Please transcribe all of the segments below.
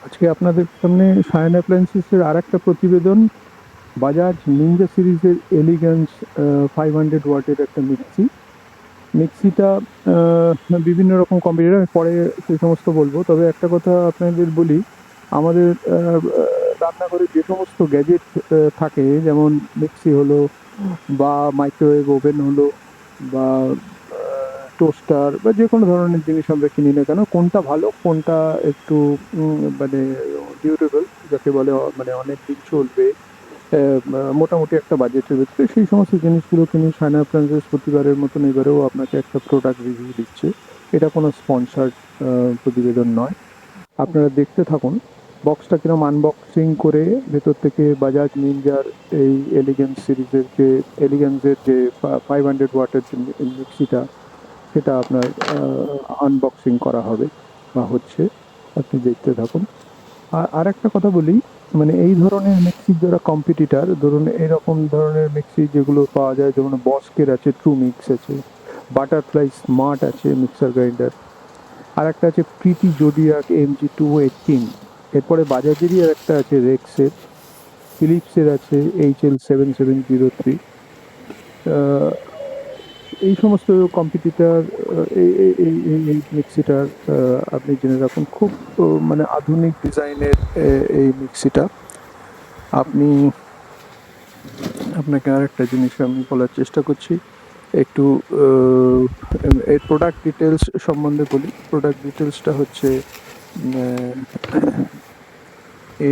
আজকে আপনাদের সামনে সায়ন অ্যাপ্লায়েন্সেসের আর একটা প্রতিবেদন। বাজাজ নিনজা সিরিজের এলিগ্যান্স 500 ওয়াটের একটা মিক্সিটা বিভিন্ন রকম কম্পিউটার, আমি পরে সেই সমস্ত বলবো। তবে একটা কথা আপনাদের বলি, আমাদের রান্নাঘরে যে সমস্ত গ্যাজেট থাকে, যেমন মিক্সি হলো বা মাইক্রোওয়েভ ওভেন হলো বা টোস্টার বা যে কোনো ধরনের জিনিস আমরা কিনি না কেন, কোনটা ভালো কোনটা একটু মানে ডিউরেবল যাকে বলে, মানে অনেক দিন চলবে, মোটামুটি একটা বাজেটের ভেতরে, সেই সমস্ত জিনিসগুলো কিনে সায়না অ্যাপ্লায়েন্সেস প্রতিবারের মতন এবারেও আপনাকে একটা প্রোডাক্ট রিভিউ দিচ্ছে। এটা কোনো স্পন্সার্ড প্রতিবেদন নয়, আপনারা দেখতে থাকুন। বক্সটা কিরম আনবক্সিং করে ভেতর থেকে বাজাজ নিনজার এই এলিগেন্সের যে 500 ওয়াটের যে মিক্সিটা, সেটা আপনার আনবক্সিং করা হবে বা হচ্ছে। আপনি দেখতে থাকুন। আর আরেকটা কথা বলি, মানে এই ধরনের মিক্সির যারা কম্পিটিটার, ধরুন এরকম ধরনের মিক্সি যেগুলো পাওয়া যায়, যেমন বস্কের আছে, ট্রু মিক্স আছে, বাটারফ্লাই স্মার্ট আছে মিক্সার গ্রাইন্ডার, আর একটা আছে প্রীতি জোডিয়াক MG218, এরপরে বাজাজেরই আর একটা আছে রেক্সের, ফিলিপসের আছে HL7703। এই সমস্ত কম্পিটিটার এই মিক্সিটার আপনি জেনে রাখুন, খুব মানে আধুনিক ডিজাইনের এই মিক্সিটা। আপনি আপনাকে আর একটা জিনিস আমি বলার চেষ্টা করছি, একটু এর প্রোডাক্ট ডিটেলস সম্বন্ধে বলি। প্রোডাক্ট ডিটেলসটা হচ্ছে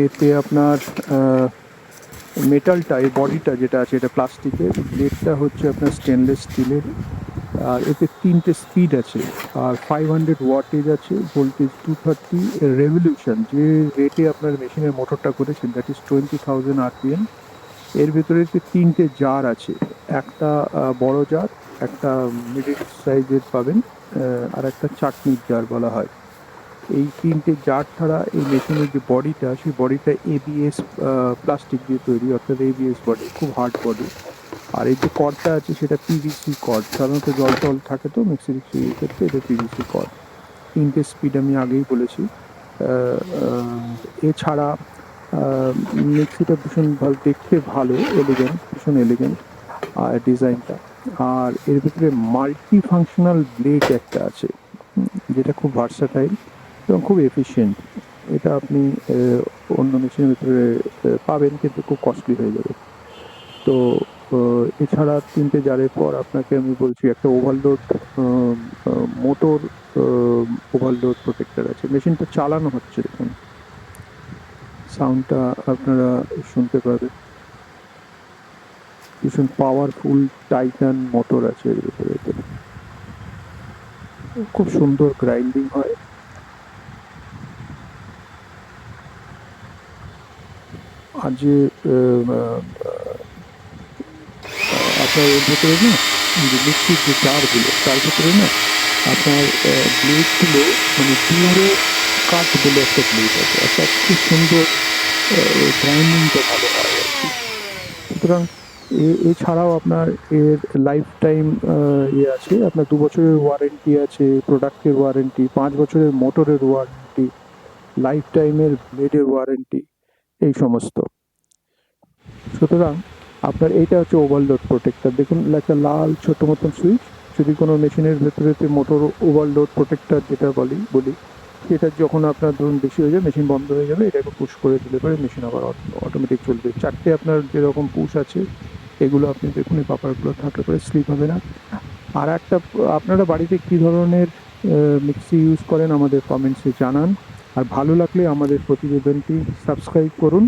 এতে আপনার মেটালটা, এই বডিটা যেটা আছে এটা প্লাস্টিকের, ব্লেডটা হচ্ছে আপনার স্টেনলেস স্টিলের, আর এতে 3টে স্পিড আছে, আর 500 ওয়াটেজ আছে, ভোল্টেজ 230, রেভলিউশন যে রেটে আপনার মেশিনের মোটরটা করেছেন দ্যাট ইজ 20,000 RPM। এর ভেতরে 3টে জার আছে, একটা বড় জার, একটা মিডিল সাইজের পাবেন, আর একটা চাটনির জার বলা হয়। এই 3টে জার ছাড়া এই মেশিনের যে বডিটা, সেই বডিটা ABS প্লাস্টিক দিয়ে তৈরি, অর্থাৎ ABS বডি, খুব হার্ড বডি। আর এই যে কর্ডটা আছে সেটা PVC কর্ড, সাধারণত জল টল থাকে তো মিক্সির ক্ষেত্রে, এটা PVC কর্ড। 3টে স্পিড আমি আগেই বলেছি। এছাড়া মিক্সিটা ভীষণ ভালো দেখতে, ভালো এলিগেন্ট, ভীষণ এলিগেন্ট আর ডিজাইনটা। আর এর ভিতরে মাল্টি ফাংশনাল ব্লেড একটা আছে, যেটা খুব ভার্সাটাইল এবং খুব এফিশিয়েন্ট। এটা আপনি অন্য মেশিনের ভিতরে পাবেন, কিন্তু খুব কস্টলি হয়ে যাবে। তো এছাড়া 3টে জারের পর আপনাকে আমি বলছি একটা ওভারলোড মোটর ওভারলোড প্রোটেক্টর আছে। মেশিনটা চালানো হচ্ছে, দেখুন সাউন্ডটা আপনারা শুনতে পাবেন, ভীষণ পাওয়ারফুল টাইটান মোটর আছে এর ভিতরে। খুব সুন্দর গ্রাইন্ডিং হয়। আর যে আপনার এর ভেতরে না, যে মিক্সির যে জারগুলো, তার ভেতরে না আপনার ব্লেডগুলো, মানে পিওরে কাঠ বলে একটা ব্লেড আছে, অর্থাৎ খুব সুন্দর গ্রাইন্ডিংটা ভালো হয় আর কি। সুতরাং এছাড়াও আপনার এর লাইফ টাইম ইয়ে আছে, আপনার 2 বছরের ওয়ারেন্টি আছে, প্রোডাক্টের ওয়ারেন্টি 5 বছরের, মোটরের ওয়ারেন্টি, লাইফ টাইমের ব্লেডের ওয়ারেন্টি, এই সমস্ত। সুতরাং আপনার এইটা হচ্ছে ওভারলোড প্রোটেক্টর, দেখুন একটা লাল ছোট মতন সুইচ। যদি কোনো মেশিনের ভেতরেতে মোটর ওভারলোড প্রোটেক্টর যেটা বলি, সেটা যখন আপনার ধরুন বেশি হয়ে যায়, মেশিন বন্ধ হয়ে যাবে, এটাকে পুশ করে দিলে পরে মেশিন আবার অটোমেটিক চলবে। 4টে আপনার যেরকম পুশ আছে, এগুলো আপনি দেখুন, এই পাপারগুলো থাকলে পরে স্লিপ হবে না। আর একটা, আপনারা বাড়িতে কী ধরনের মিক্সি ইউজ করেন আমাদের কমেন্টসে জানান। আর ভালো লাগলে আমাদের প্রতিবেদনটি সাবস্ক্রাইব করুন।